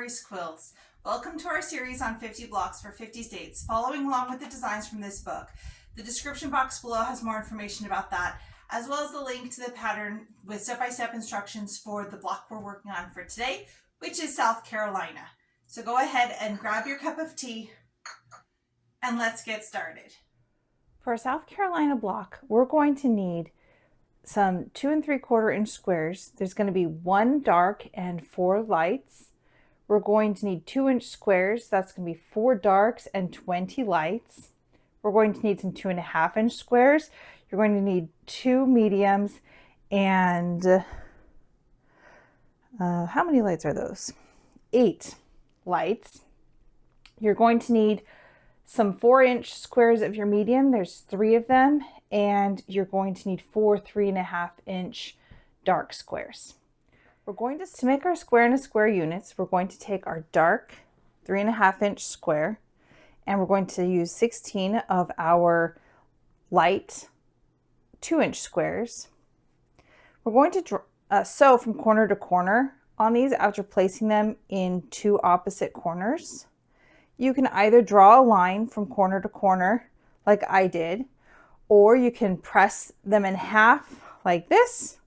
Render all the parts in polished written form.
Mary's Quilts. Welcome to our series on 50 blocks for 50 states, following along with the designs from this book. The description box below has more information about that, as well as the link to the pattern with step-by-step instructions for the block we're working on for today, which is South Carolina. So go ahead and grab your cup of tea and let's get started. For a South Carolina block, we're going to need some 2 3/4 inch squares. There's going to be 1 dark and 4 lights. We're going to need 2-inch squares. That's going to be 4 darks and 20 lights. We're going to need some 2.5-inch squares. You're going to need 2 mediums and how many lights are those? 8 lights. You're going to need some 4-inch squares of your medium. There's 3 of them, and you're going to need 4 3.5-inch dark squares. We're going to make our square in a square units. We're going to take our dark 3.5-inch square, and we're going to use 16 of our light 2-inch squares. We're going to sew from corner to corner on these after placing them in 2 opposite corners. You can either draw a line from corner to corner like I did, or you can press them in half like this.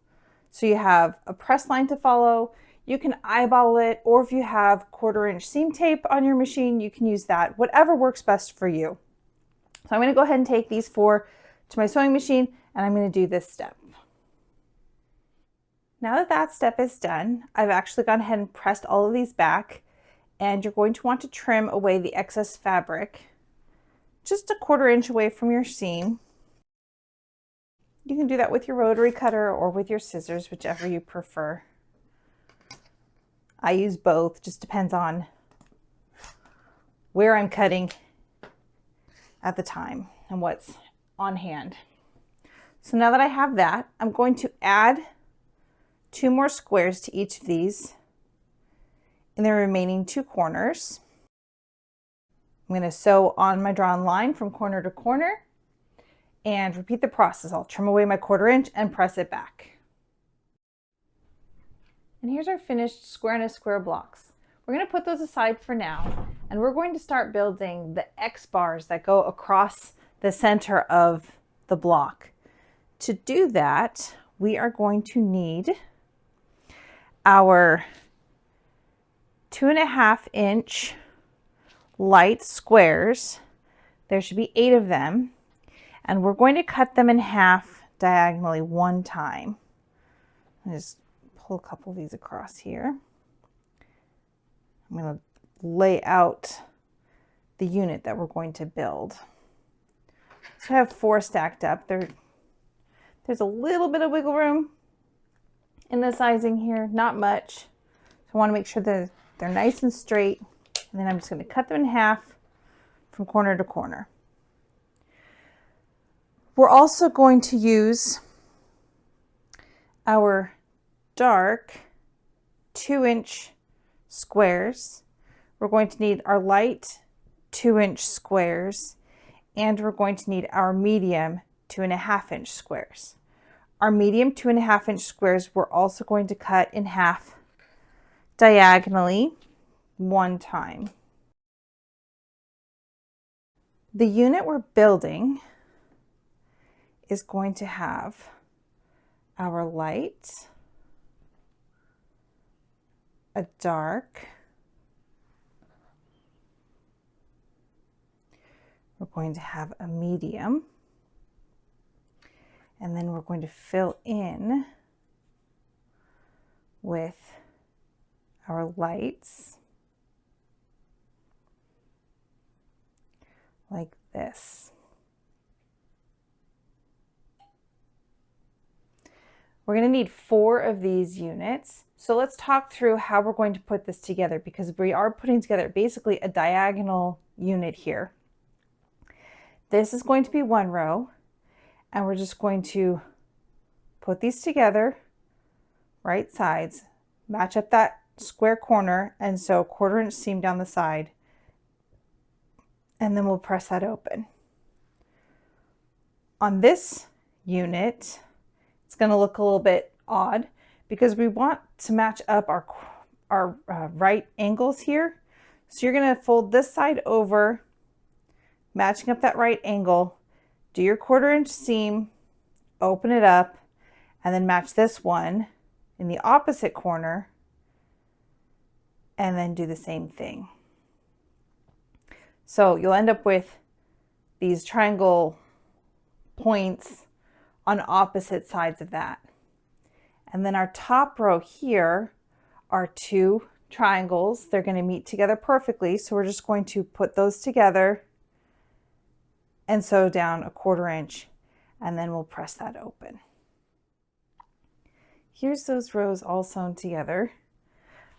So you have a press line to follow. You can eyeball it, or if you have 1/4-inch seam tape on your machine, you can use that, whatever works best for you. So I'm going to go ahead and take these 4 to my sewing machine, and I'm going to do this step. Now that that step is done, I've actually gone ahead and pressed all of these back. And you're going to want to trim away the excess fabric just 1/4 inch away from your seam. You can do that with your rotary cutter or with your scissors, whichever you prefer. I use both, just depends on where I'm cutting at the time and what's on hand. So now that I have that, I'm going to add 2 more squares to each of these in the remaining 2 corners. I'm going to sew on my drawn line from corner to corner and repeat the process. I'll trim away my 1/4 inch and press it back. And here's our finished square in a square blocks. We're going to put those aside for now, and we're going to start building the X bars that go across the center of the block. To do that, we are going to need our 2.5-inch light squares. There should be 8 of them, and we're going to cut them in half diagonally 1 time. I'll just pull a couple of these across here. I'm going to lay out the unit that we're going to build. So I have 4 stacked up. There's a little bit of wiggle room in the sizing here, not much. So I want to make sure that they're nice and straight, and then I'm just going to cut them in half from corner to corner. We're also going to use our dark 2-inch squares. We're going to need our light 2-inch squares, and we're going to need our medium 2.5-inch squares. Our medium 2.5-inch squares we're also going to cut in half diagonally 1 time. The unit we're building is going to have our light, a dark, we're going to have a medium, and then we're going to fill in with our lights like this. We're going to need 4 of these units. So let's talk through how we're going to put this together, because we are putting together basically a diagonal unit here. This is going to be 1 row, and we're just going to put these together, right sides, match up that square corner, and sew 1/4 inch seam down the side, and then we'll press that open. On this unit, it's going to look a little bit odd because we want to match up right angles here. So you're going to fold this side over, matching up that right angle, do your 1/4 inch seam, open it up, and then match this one in the opposite corner, and then do the same thing. So you'll end up with these triangle points on opposite sides of that. And then our top row here are 2 triangles. They're going to meet together perfectly. So we're just going to put those together and sew down a 1/4 inch, and then we'll press that open. Here's those rows all sewn together.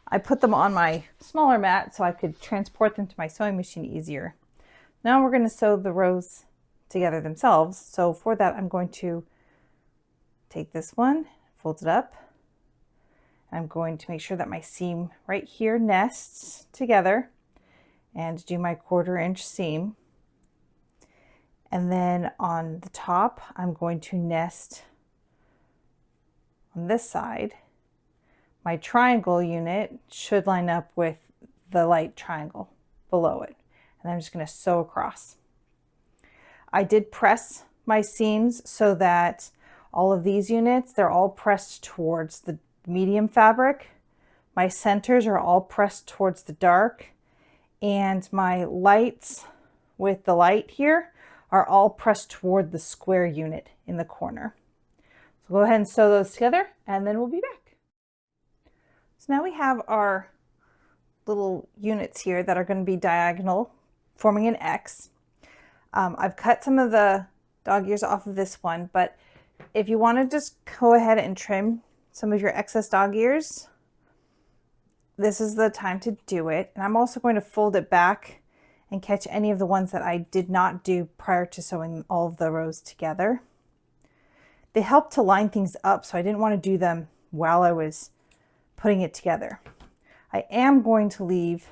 I put them on my smaller mat so I could transport them to my sewing machine easier. Now we're going to sew the rows together themselves. So for that, I'm going to take this one, fold it up. I'm going to make sure that my seam right here nests together and do my 1/4 inch seam. And then on the top, I'm going to nest on this side. My triangle unit should line up with the light triangle below it. And I'm just going to sew across. I did press my seams so that all of these units, they're all pressed towards the medium fabric. My centers are all pressed towards the dark, and my lights with the light here are all pressed toward the square unit in the corner. So go ahead and sew those together, and then we'll be back. So now we have our little units here that are going to be diagonal, forming an X. I've cut some of the dog ears off of this one, but if you want to just go ahead and trim some of your excess dog ears, this is the time to do it. And I'm also going to fold it back and catch any of the ones that I did not do prior to sewing all of the rows together. They help to line things up, so I didn't want to do them while I was putting it together. I am going to leave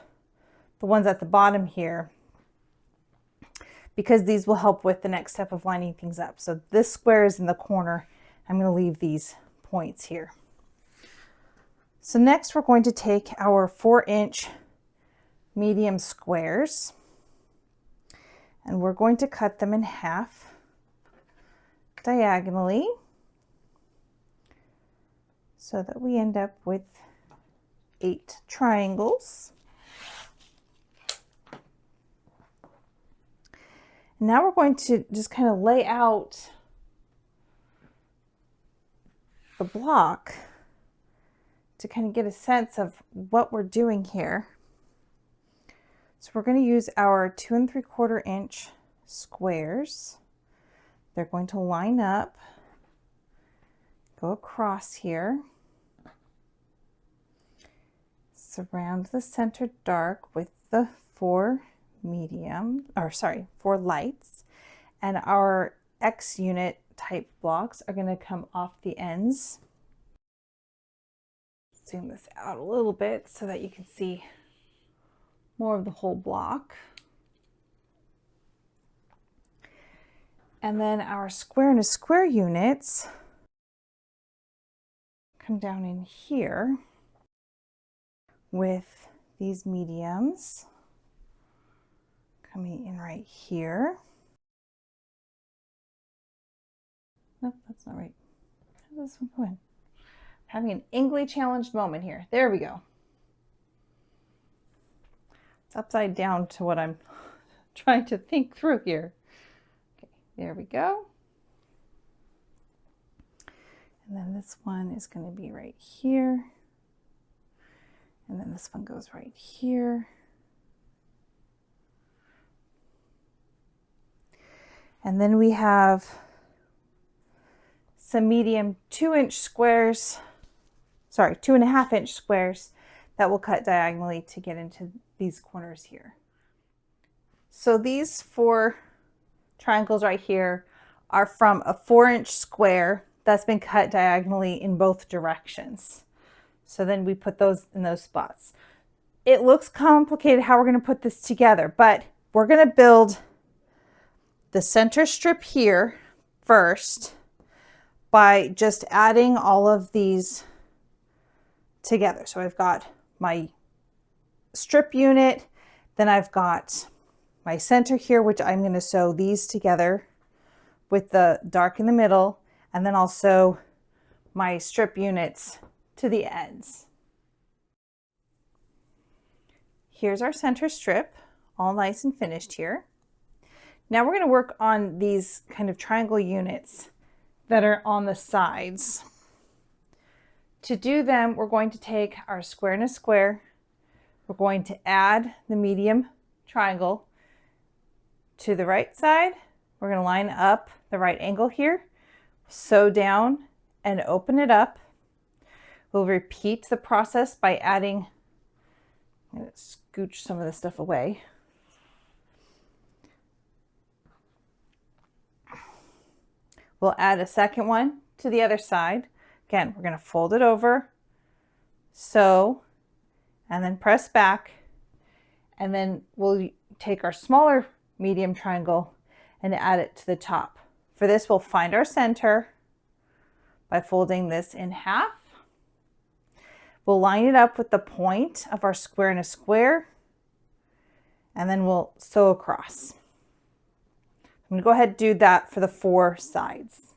the ones at the bottom here because these will help with the next step of lining things up. So this square is in the corner. I'm going to leave these points here. So next we're going to take our 4-inch medium squares and we're going to cut them in half diagonally so that we end up with 8 triangles. Now we're going to just kind of lay out the block to kind of get a sense of what we're doing here. So we're going to use our 2 3/4 inch squares. They're going to line up, go across here, surround the center dark with the 4 lights, and our X unit type blocks are going to come off the ends. Zoom this out a little bit so that you can see more of the whole block. And then our square and a square units come down in here with these mediums coming in right here. Nope, that's not right. How does this one go in? Having an English challenged moment here. There we go. It's upside down to what I'm trying to think through here. Okay, there we go. And then this one is going to be right here. And then this one goes right here. And then we have some medium 2-inch squares, 2.5-inch squares that will cut diagonally to get into these corners here. So these 4 triangles right here are from a 4-inch square that's been cut diagonally in both directions. So then we put those in those spots. It looks complicated how we're going to put this together, but we're going to build the center strip here first by just adding all of these together. So I've got my strip unit. Then I've got my center here, which I'm going to sew these together with the dark in the middle, and then I'll sew my strip units to the ends. Here's our center strip, all nice and finished here. Now we're going to work on these kind of triangle units that are on the sides. To do them, we're going to take our square and a square. We're going to add the medium triangle to the right side. We're going to line up the right angle here, sew down and open it up. We'll repeat the process by adding, I'm going to scooch some of this stuff away. We'll add a second one to the other side. Again, we're going to fold it over, sew, and then press back. And then we'll take our smaller medium triangle and add it to the top. For this, we'll find our center by folding this in half. We'll line it up with the point of our square and a square, and then we'll sew across. I'm going to go ahead and do that for the 4 sides.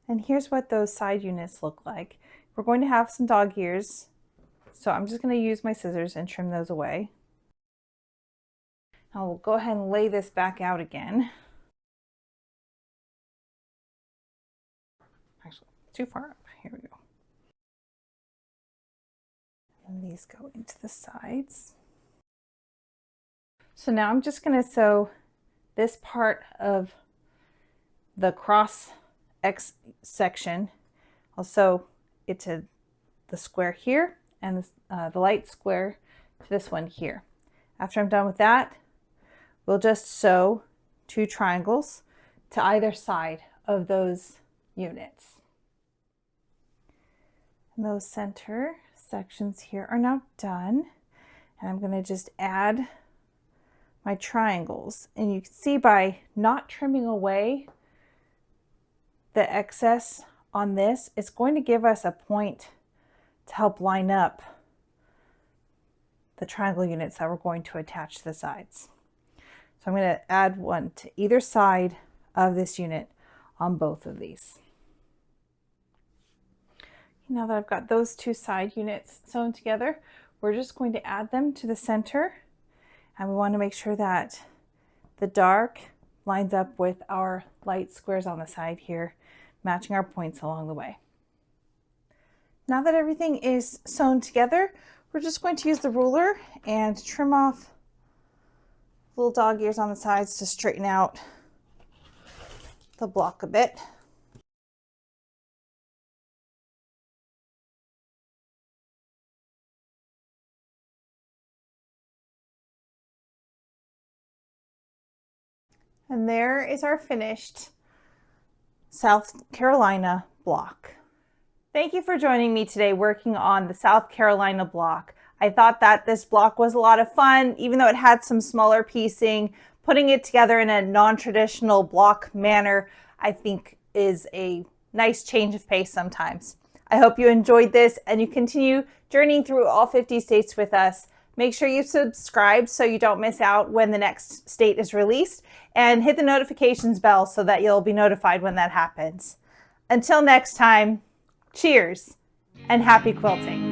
And here's what those side units look like. We're going to have some dog ears, so I'm just going to use my scissors and trim those away. Now we'll go ahead and lay this back out again. Actually, too far up. Here we go. And these go into the sides. So now I'm just going to sew this part of the cross X section. I'll sew it to the square here and the light square to this one here. After I'm done with that, we'll just sew 2 triangles to either side of those units. And those center sections here are now done. And I'm going to just add my triangles. And you can see by not trimming away the excess on this, it's going to give us a point to help line up the triangle units that we're going to attach to the sides. So I'm going to add one to either side of this unit on both of these. Now that I've got those 2 side units sewn together, we're just going to add them to the center. And we want to make sure that the dark lines up with our light squares on the side here, matching our points along the way. Now that everything is sewn together, we're just going to use the ruler and trim off little dog ears on the sides to straighten out the block a bit. And there is our finished South Carolina block. Thank you for joining me today working on the South Carolina block. I thought that this block was a lot of fun, even though it had some smaller piecing. Putting it together in a non-traditional block manner, I think, is a nice change of pace sometimes. I hope you enjoyed this and you continue journeying through all 50 states with us. Make sure you subscribe so you don't miss out when the next state is released, and hit the notifications bell so that you'll be notified when that happens. Until next time, cheers and happy quilting.